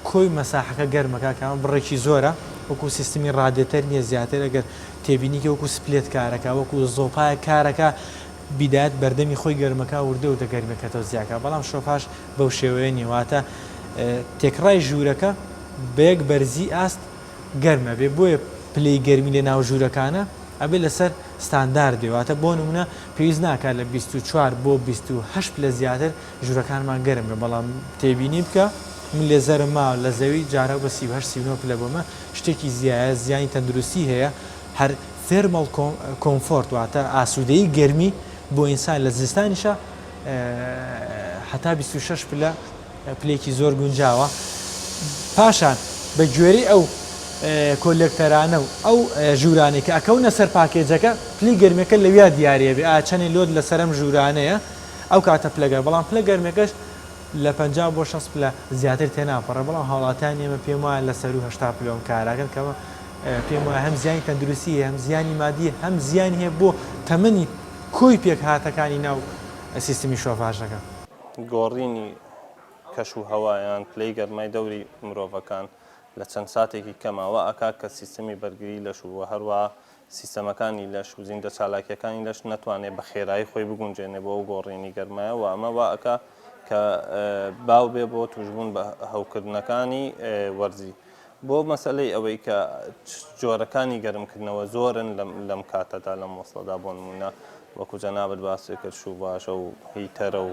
کۆی مەساحەکە گەرمەکە کامە بڕێکی زۆرە وەکو سیستمی ڕادێتەر نییە زیاتر ئەگەر تێبینیکە وەکو سپلێت کارەکە وەکو زۆپایە کارەکە بیدات بەردەمی خۆی گەرمەکە وردە و دەگەرمەکەتەوە زیاکە بەڵام شۆفاژ بەو شێوەیە نیواتە تێکڕای ژوورەکە بەیەک بەرزی ئاست گەرمە بێ بۆیە پلەی گەرمی لە ناو ژوورەکانە ئەبێ لەسەر ستاندار دێواتە بۆ نمونە پێویست ناکات لە 24 بۆ 28 پلە زیاتر ژوورەکانمان گەرمە بەڵام تێبینی بکە من لێزەرم ماوە لە زەوی جارە بە 38 پلە بۆمە شتێکی زیایە زیانی تەندروستی هەیە هەر تێرمەڵ کۆمفۆرت واتە ئاسوودەی گەرمی بۆ ئینسان لە زستانیشە هەتا 26 پلە پلێکی زۆر گونجاوە پاشان بە گوێری ئەو کۆلێکتەرانە و ئەو ژوورانەی کە ئەکەونە سەر پاکێجەکە پلی گەرمەکە لەویا دیارە بێ چەندی لۆت لە سەرم ژوورانەیە ئەو کاتە پلەگەر بەڵام پلە گەرمەکەش لە 50 بۆ 6 پلە زیاتر تێناپەڕە بەڵام هاوڵاتیان ئێمە پێم وایە لە سەر و هەشتا پلۆم کاراکەن کەمە پێم وایە هەم زیانی تەندروستی هەم زیانی مادیە هەم زیانی هەیە بۆ تەمەنی کۆی پێک هاتەکانی ناو سیستمی شۆفاژەکە گۆڕینی کەش و هەوایان پلەی گەرمای دەوری مرۆڤەکان لە چەند ساتێکی کەماوە ئاکات کە سیستەمی بەرگری لەش و هەروە سیستەمەکانی لەش و زیندە چالاکیەکانی لەش نەتوانێت بە خێرایی خۆی بگونجێنێ بۆ ئەو گۆڕینی گەرمایە و ئەمە وا ئەکا کە باو بێ بۆ توشبوون بە هەوکردنەکانی وەرزی بۆ مەسلەی ئەوەی کە جۆرەکانی گەرمکردنەوە زۆرن لەم کاتەدا لەم وەسڵەدا بۆ نمونە وەکو جەنابەت باسی کرد شوو باشە و هیتەرە و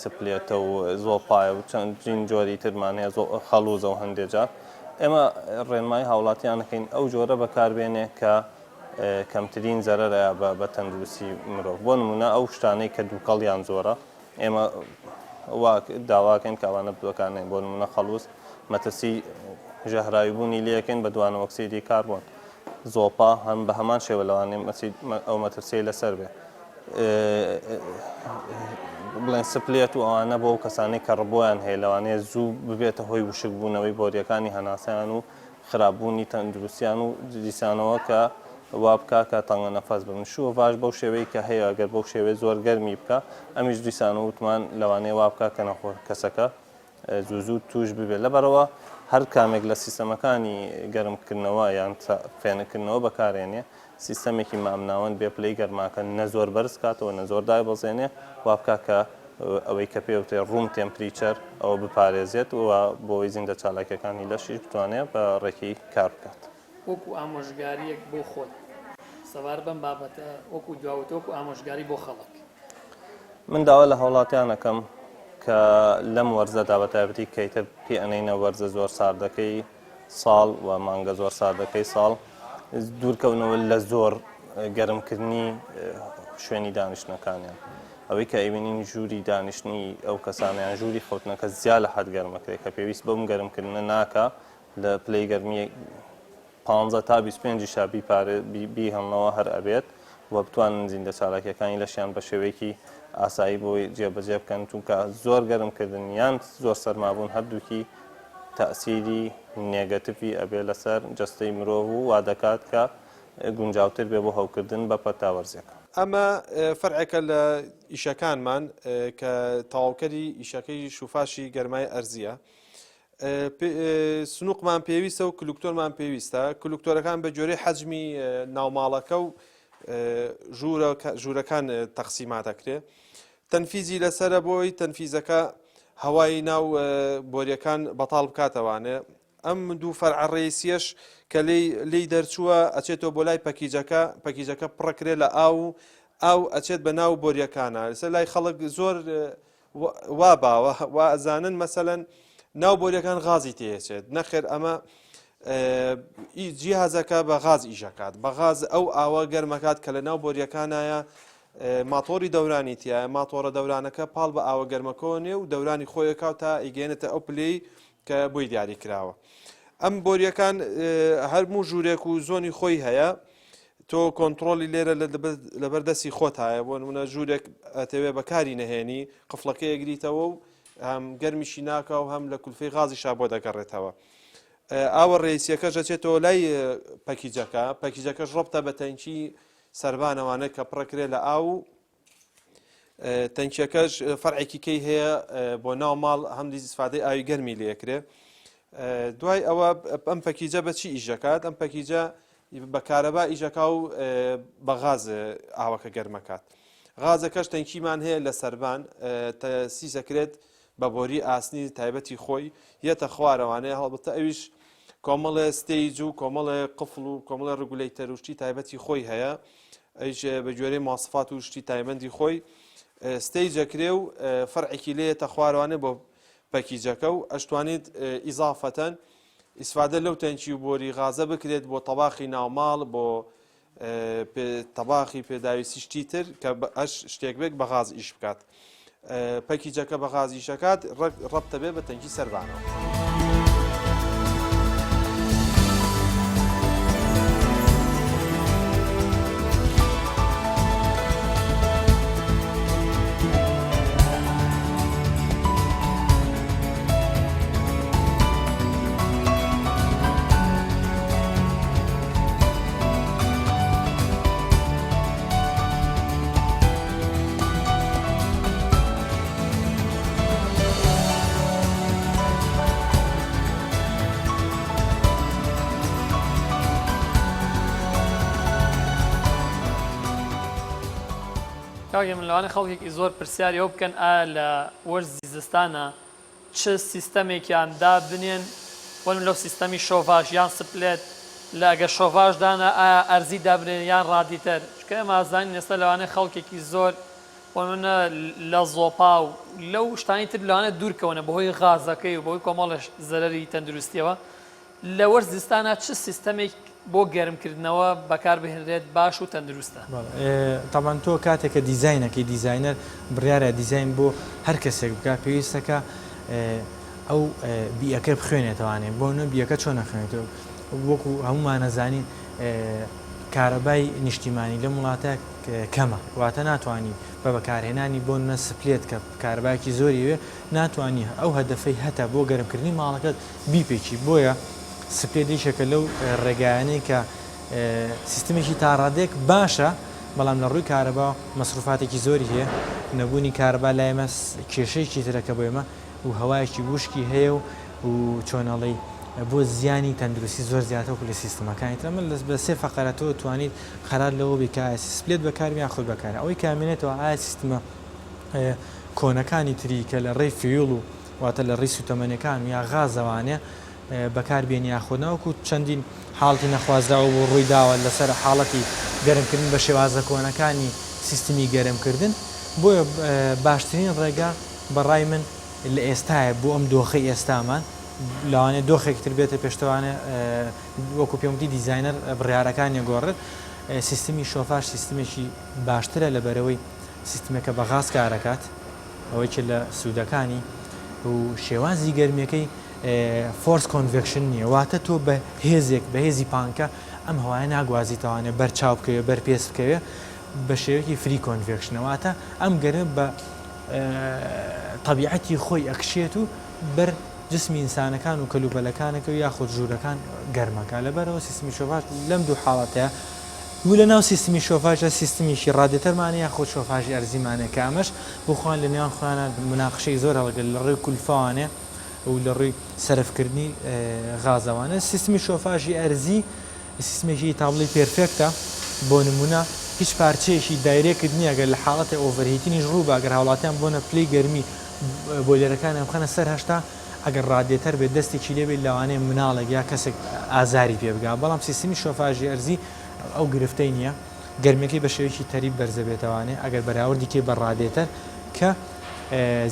سپلێتە و زۆپایە و چەندین جۆری ترمان هەیە خەڵوزە و هەندێجار ئێمە ڕێنمای هاوڵاتیانەکەین ئەو جۆرە بەکاربێنێ کە کەمترین زەرەرە بە تەندروستی مرۆڤ بۆ نمونە ئەو شتانەی کە دووکەڵیان زۆرە ئێمە داواکەین کاوانە بەکارنێن بۆ نمونە خەڵوز مەترسی ژەهراویبوونی لەکەین بە دوانە ئۆکسیدی کاربۆن زۆپا هەم بە هەمان شێوە لەوانێ ئەو مەترسی لەسەر بێ بڵێن سپلێت و ئەوانە بۆ کەسانەی کە ڕبۆیان هەیە لەوانەیە زوو ببێتە هۆی وشک بوونەوەی بۆریەکانی هەناسیان و خراپبوونی تەندروستیان و دیسانەوە کە وا بکە کە تەنگە نەفەس بن شوڤژ بەو شێوەیە کە هەیە ئەگەر بەو شێوەیە زۆر گەرمی بکە ئەمیش دیسانە وتمان لەوانەیە وا بکە کە نەخۆ کەسەکە زوو توش ببێت لەبەرەوە هەر کامێک لە سیستەمەکانی گەرمکردنەوە یان فێنکردنەوە بەکارێنێ سیستەمێکی مامناوەند بێ پلەی گەرماکە نە زۆر بەرز کاتەوە نە زۆر دای بەزێنێ وا بکە کە ئەوەی کە پێوتێ ڕوم تێمپریچەر ئەوە بپارێزێت و بۆی زیندە چالاکیەکانی لەشیش بتوانێت بە ڕێکی کار بکات. وەکو ئامۆژگاریەک بۆ خۆت سەوار بەم بابەتە وەکو دواوتۆکو ئامۆژگاری بۆ خەڵک من داوا لە هەوڵاتیانەکەم کە لەم وەرزەدا بە تایبەتی کەیتر پێ ئەنەینە وەرزە زۆر ساردەکەی ساڵ و مانگە زۆر ساردەکەی ساڵ دوورکەونەوە لە زۆر گەرمکردنی شوێنی دانیشتنەکانیان ئەوەی کە ئەیبینین ژووری دانیشتنی ئەو کەسانیان ژووری خەوتنەکە زیاد لە حەد گەرمەکرێت کە پێویست بەم گەرمکردنە ناکە لە پلەی گەرمی 15 تا 25 شابی بی هەڵنەوە هەر ئەبێت و بتوانن زیندە چالاکیەکانی لەشیان بە شێوەیەکی ئاسایی بۆی جێبەجێ بکەن چونکە زۆر گەرمکردن یان زۆر سەرمابوون هەردووکی تەسیری نێگەتیڤی ئەبێ لەسەر جەستەی مرۆڤ و وا دەکات کە گونجاوتر بێ بۆ هەوکردن بە پەتاوەرزەکە. ئەمە فەرعێکە لە ئیشەکانمان کە تەواوکەری ئیشەکەی شوفاشی گەرمای ئەرزیە. سنووقمان پێویستە و کلکتۆرمان پێویستە کلکتۆرەکان بە جۆرەی حەجمی ناوماڵەکە و ژوورەکان تەقسیماتەکرێ تەنفیزی لەسرە بۆی تەنفیزەکە هەوای ناو بۆریەکان بەتاڵ بکاتەوانێ ئەم دوو فەرع ڕێسیەش کە لی دەرچووە ئەچێتەوە بۆ لای پەکیجەکە پڕەکرێ لە ئاو ئەچێت بە ناو بۆریەکانە لەسەر لای خەڵک زۆر وا باوە وا ئەزانن مەسەلەن ناو بۆریەکان غازی تێچێت نەخێر ئەمە جیهازەکە بە غاز ئیشەکات بە غاز ئەو ئاوە گەرمەکات کە لە ناو بۆریەکانایە ماتۆری دەورانی تایە ماتۆرە دەورانەکە پاڵ بە ئاوە گەرمەکۆنێ و دەورانی خۆیەکەوت تا ئیگەێنێتە ئەو پلەی کە بۆی دیاری کراوە. ئەم بۆریەکان هەرموو ژوورێک و زۆنی خۆی هەیە تۆ کۆنتترۆلی لێرە لەبەردەستی خۆت هایە بۆ نمونە ژوورێک ئەتەوێ بەکاری نەهێنی قفڵەکەی ئەگریتەوە و هەم گەرمیشی ناکە و هەم لە کولفەی غازیشا بۆ دەگەڕێتەوە. ئاوە ڕێسیەکەش ئەچێتەوە لای پەکیجەکەش ڕۆبتە بە تەنکی سەربانەوانە کە پڕەکرێ لە ئاو تەنکیەکەش فەرعێکی کەی هەیە بۆ ناو ماڵ هەمدی ئیسفادەی ئاوی گەرمی لێکرێ. دوای ئەوە ئەم پەکیجە بەچی ئیژەکات ئەم پەکیجە بە کارەبا ئیژەکە و بە غاز ئاوەکە گەرمەکات. غازەکەش تەنکیمان هەیە لە سەربان سیسەکرێت بە بۆری ئاسنی تایبەتی خۆی یەتە خوارەوانەیە هەڵبەتە ئەویش کۆمەڵە ستەیج و کۆمەڵە قفڵ و کۆمەڵە ڕگولەیتەر و شتی تایبەتی خۆی هەیە ئەیش بە جۆرەی ماسفات و شتی تایبەتی خۆی ستەیجەکرێ و فەرعێکی لێتە خوارەوانە بۆ پەکیجەکە و ئەشتوانێت ئیزافەتەن ئیسفادە لەو تەنکی و بۆری غازە بکرێت بۆ تەباخی ناوماڵ بۆ تەباخی پێداویستی شتی تر کە ئەش شتێک بێک بە غاز ئیش بکات. پەکیجەکە بە غازی شەکات ڕەبتە بێ بە تەنکی سەربانەوە. کاگە من لەوانە خەڵکێکی زۆر پرسیاری ئەو بکەن ئایا لە وەرزی زستانە چ سیستەمێکیاندا بنێن وەم لەو سیستەمی شۆڤاژ یان سپلێت لە ئەگە شۆڤاژدانە ئایا ئەرزی دابرێن یان ڕادیتەر چکە ئێمە ئازانین ئێستا لەوانە خەڵکێکی زۆر وەمنە لە زۆپا و لەو شتانی تر لەوانە دوورکەونە بەهۆی غازەکەی و بەهۆی کۆمەڵە زەرەری تەندروستیەوە لە وەرز زستانە چ سیستەمێک بۆ گەرمکردنەوە بەکار بهێنرێت باش و تەندروستە. تاوان تۆ کاتێککە دیزینەکەی دیزینەر بڕیارە دیزین بۆ هەر کەسێک بکە پێویستەکە ئەو بیەکە بخوێنێتەوانێ بۆ نە بیەکە چۆن نەخوێنێتەوە وەکو هەمومان نەزانین کارەبای نیشتیمانی لە وڵاتە کەمە واتە ناتوانانی بە بەکارهێنانی بۆ نە سپلێت کە کارباکی زۆری وێ ناتوانانی ئەو هەدەفەی هەتا بۆ گەرمکردنی ماڵەکەت بیپێکی بۆیە سپلێتیشەکە لەو ڕێگایانەی کە سیستمێکی تاڕادێک باشە بەڵام لە ڕووی کارەبا مەسروفاتێکی زۆری هەیە نەبوونی کارەبا لای ئێمە کێشەیەکی ترەکە بۆ ئێمە و هەوایەکی وشکی هەیە و چۆنەڵی بۆ زیانی تەندروستی زۆر زیاتر لە سیستمەکانی تر من بە سێ فەقەرەتەوە توانیت خەرات لەوە بکایە سپلێت بەکارمی یان خود بەکارە ئەوەی کامێنێتەوە ئایا سیستمە کۆنەکانی تری کە لە ڕێی فیول و واتە لە ڕێی سوتەمەنیەکان یا غازەوانێ بەکاربێنی یاخۆناوەکو چەندین حاڵی نەخوازراوە بۆ ڕووی داوە لەسەر حاڵەتی گەرمکردن بە شێوازە کۆنەکانی سیستمی گەرمکردن بۆیە باشترین ڕێگا بەڕای من لە ئێستاە بۆ ئەم دۆخەی ئێستامان لەوانێت دۆخێکتر بێتە پێشتەوانە وەکو پێمتی دیزاینەر بڕیارەکانی گۆڕێت سیستمی شۆفاژ سیستمێکی باشترە لە بەرەوەی سیستمەکە بە غاز کارەکات ئەوەی کە لە سوودەکانی و شێوازی گەرمیەکەی فۆرس کۆنڤێکشن نییە واتە تۆ بە هێزێک بە هێزی پانکە ئەم هەوایە ناگوازیتەوانێت بەرچاو بکەوێت بەرپێس بکەوێ بە شێوەیەکی فری کۆنڤێکشنەواتە ئەم گەرم بە طبیعەتی خۆی ئەکشێت و بەر جسمی ئینسانەکان و کەلوپەلەکانەکە و یاخود ژوورەکان گەرمەکە لەبەرەوە سیستمی شۆفاژ لەم دوو حاڵەتەیە و لە ناو سیستمی شۆفاژە سیستمیشی ڕادێتەرمانە یاخود شۆفاژی ئەرزیمانە کامەش بخۆن لە نێوان خۆیانە مناقشەی زۆر هەڵگەل لە ڕێی کولفاوانێ و لە ڕووی سەرفکردنی غازەوانە سیستمی شۆفاژی ئەرزی سیستمێکی تابڵی پێرفێکتە بۆ نمونە هیچ پارچەیەکی دایرێکرد نییە گەر لە حاڵەتی ئۆڤەرهیتنیش ڕوو باگەر هاوڵاتیان بۆنە پلەی گەرمی بۆیلەرەکان بخەنە سەر هەشتا ئەگەر ڕادێتەر بێت دەستێکی لێبێت لەوانەیە مناڵێک یا کەسێک ئازاری پێ بگا بەڵام سیستمی شۆفاژی ئەرزی ئەو گرفتەی نییە گەرمەکەی بە شێوەیەکی تەریب بەرزە بێتەوانێ ئەگەر بەراوردی کێ بە ڕادێتەر کە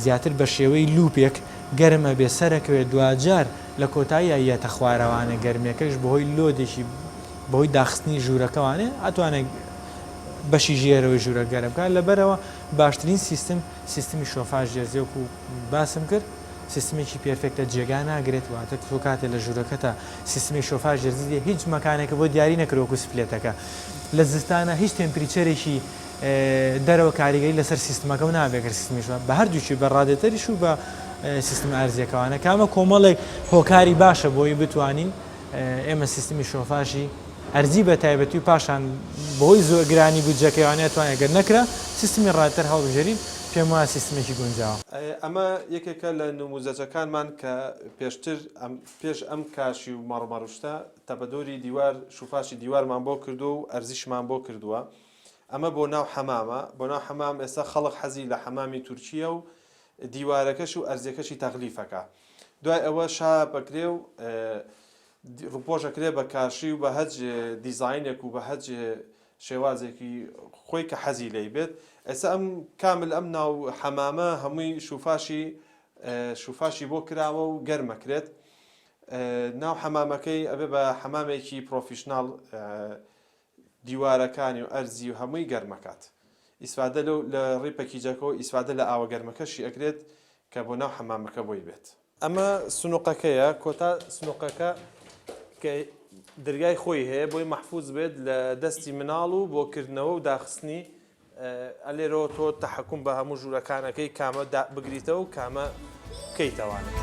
زیاتر بە شێوەی لوپێک گەرمە بێ سەرەکەوێت دوجار لە کۆتایی یەتە خوارەوانە گەرمەکەش بەهۆی لۆدێکی بەهۆی داخستنی ژوورەکەوانێ ئەتوانێت بەشی ژێرەوەی ژوورە گەرمکان لەبەرەوە باشترین سیستمی شۆفاژ جێزیێک و باسم کرد سیستمێکی پێرفێکتە جێگا ناگرێت واتە تۆ کاتێ لە ژوورەکەتە سیستمی شۆفاژ جێزیێ هیچ مەکانێکە بۆ دیاری نەکرۆکو سپلێتەکە لە زستانە هیچ تێمپریچەرێکی دەرەوە کاریگەری لەسەر سیستمەکە و نابێکرد سیستمیش بە هەردووچی بە ڕادێتەریش و بە سیستم ئارزیەکەوانە کامە کۆمەڵێک هۆکاری باشە بۆی بتوانین ئێمە سیستمی شۆفاژی ئەرزی بە تایبەتی و پاشان بۆی زۆر گرانی بودجەکەوانێت توانێت گەر نەکرا سیستمی ڕادتر هەڵبژێرین پێم وایە سیستمێکی گونجاوە ئەمە یەکێکە لە نموزەجەکانمان کە پێشتر پێش ئەم کاشی و مەڕمەڕشتا تەبەدۆری دیوار شوفاشی دیوارمان بۆ کردو و ئەرزیشمان بۆ کردووە ئەمە بۆ ناو حەمامە بۆ ناو حەمام ئێستا خەڵق حەزی لە حەمامی تورکیە و دیوارەکەش و ئەرزیەکەشی تەغلیفەکە دوای ئەوە شا بەکرێ و ڕووپۆشەکرێ بە کاشی و بە هەج دیزاینێک و بە هەج شێوازێکی خۆی کە حەزی لێی بێت ئێستا ئەم کامل ئەم ناو حەمامە هەمووی شوفاشی بۆ کراوە و گەرمەکرێت ناو حەمامەکەی ئەبێ بە حەمامێکی پرۆفیشناڵ دیوارەکانی و ئەرزی و هەمووی گەرمەکات ئیسفادە لە ڕێی پەکیجەکەەوە ئیسفادە لە ئاوە گەرمەکەشی ئەکرێت کە بۆ ناو حەمامەکە بۆی بێت ئەمە سنووقەکەیە کۆتا سنووقەکە کە دەرگای خۆی هەیە بۆی مەحفوظ بێت لە دەستی مناڵ و بۆکردنەوە و داخستنی ئەلێرەوە تۆ تەحەکوم بە هەموو ژوورەکانەکەی کامە بگریتەوە و کامە بکەیتەوانێت.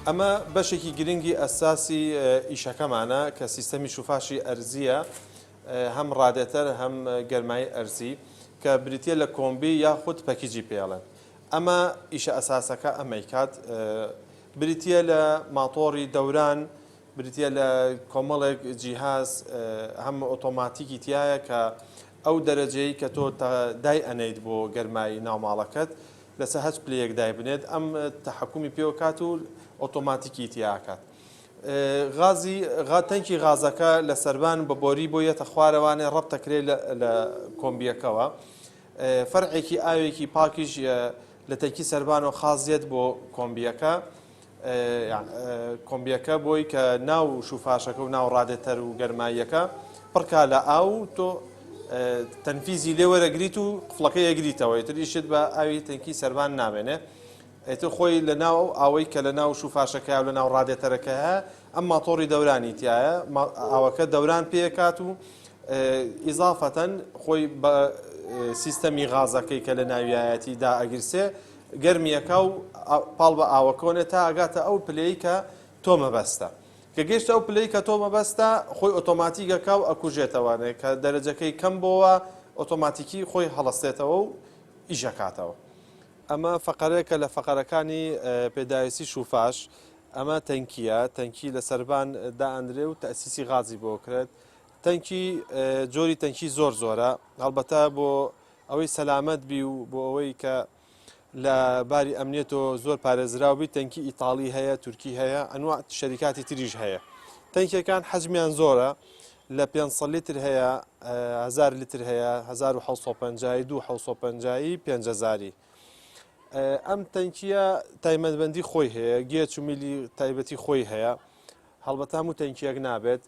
ئەمە بەشێکی گرنگی ئەساسی ئیشەکەمانە کە سیستەمی شوفاشی ئەرزیە هەم ڕادێتەر هەم گەرمایی ئەرزی کە بریتە لە کۆمبی یاخود پەکیجی پێڵێن ئەمە ئیشە ئەساسەکە ئەمەی کات بریتە لە ماتۆری دەوران بریتە لە کۆمەڵێک جیهاز هەم ئۆتۆماتیکی تایە کە ئەو دەرەجەی کە تۆ دای ئەنەیت بۆ گەرمایی ناوماڵەکەت لەسەر هەچ پلەیەک دای بنێت ئەم تەحکومی پێوە کات و ئۆتۆماتیکی تیاکات. تەنکی غازەکە لە سەربان بە بۆری بۆ یەتە خوارەوانێ ڕەبتەکرێت لە کۆمبیەکەەوە. فەرعێکی ئاوێکی پاکیش لە تەنکی سەربانەوە خازیێت بۆ کۆمبیەکە. کۆمبیەکە بۆی کە ناو شوفاشەکە و ناو ڕادێتەر و گەرماییەکە پڕکا لە ئاو تۆ تەنفیزی لێ وەرەگریت و قفڵەکە یەگریتەوە تریشت بە ئاوی تەنکی سەربان نامێنێ ئێتر خۆی لە ناو ئاوەی کە لە ناو شوفاشەکە و لە ناو ڕادێتەرەکە هەیە ئەم ماتۆڕی دەورانی تایە ئاوەکە دەوران پێکات و ئیزافەتەن خۆی بە سیستەمی غازەکەی کە لە ناویایەتیدا ئەگرسێ گەرمیەکە و پاڵ بە ئاوەکۆنێ تا ئەگاتە ئەو پلەی کە تۆ مەبەستە کە گەشتە ئەو پلەی کە تۆ مەبەستە خۆی ئۆتۆماتیکەکە و ئەکوژێتەوەنێ کە دەرەجەکەی کەم بۆەوە ئۆتۆماتیکی خۆی هەڵەستێتەوە و ئیژەکاتەوە. ئەمە فەقەرێکە لە فەقەرەکانی پێداویستی شوفاش. ئەمە تەنکیە تەنکی لە سەربان دائەندرێ و تەسیسی غازی بۆ کرێت. تەنکی جۆری تەنکی زۆر زۆرە هەڵبەتە بۆ ئەوەی سەلامەت بی و بۆ ئەوەی کە لە باری ئەمنێتەوە زۆر پارێزراوبی تەنکی ئیتاڵی هەیە تورکی هەیە ئەنواع شەریکاتی تریش هەیە. تەنکیەکان حەجمیان زۆرە لە 500 لیتر هەیە 1000 لیتر هەیە 1750 2750 5000. ئەم تەنکیە تایبەتمەندی خۆی هەیە گێچ و میلی تایبەتی خۆی هەیە هەڵبەتە هەموو تەنکیەک نابێت.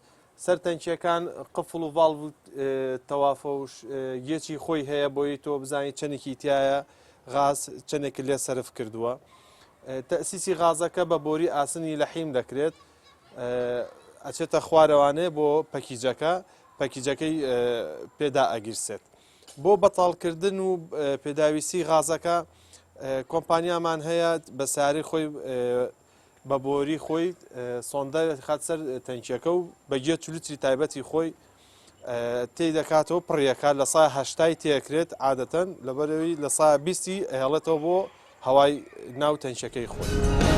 سەر تەنکیەکان قفڵ و ڤاڵڤ تەوافە و گێچی خۆی هەیە بۆی تۆ بزانیت چەندێکی تایە غاز چەندێکی لێ سەرف کردووە. تەسیسی غازەکە بە بۆری ئاسنی لە حیم دەکرێت ئەچێتە خوارەوانێ بۆ پەکیجەکە پەکیجەکەی پێدا ئەگیرسێت. بۆ بەتاڵکردن و پێداویستی غازەکە کۆمپانیامان هەیە بە ساری خۆی بە بۆری خۆی سۆندە خات سەر تەنکیەکە و بەگوێ چلوتری تایبەتی خۆی تێی دەکاتەوە پڕیەکە لە سای هەشتای تێکرێت عادەتەن لەبەرەوەی لە سای 20 هێڵێتەوە بۆ هەوای ناو تەنکیەکەی خۆی.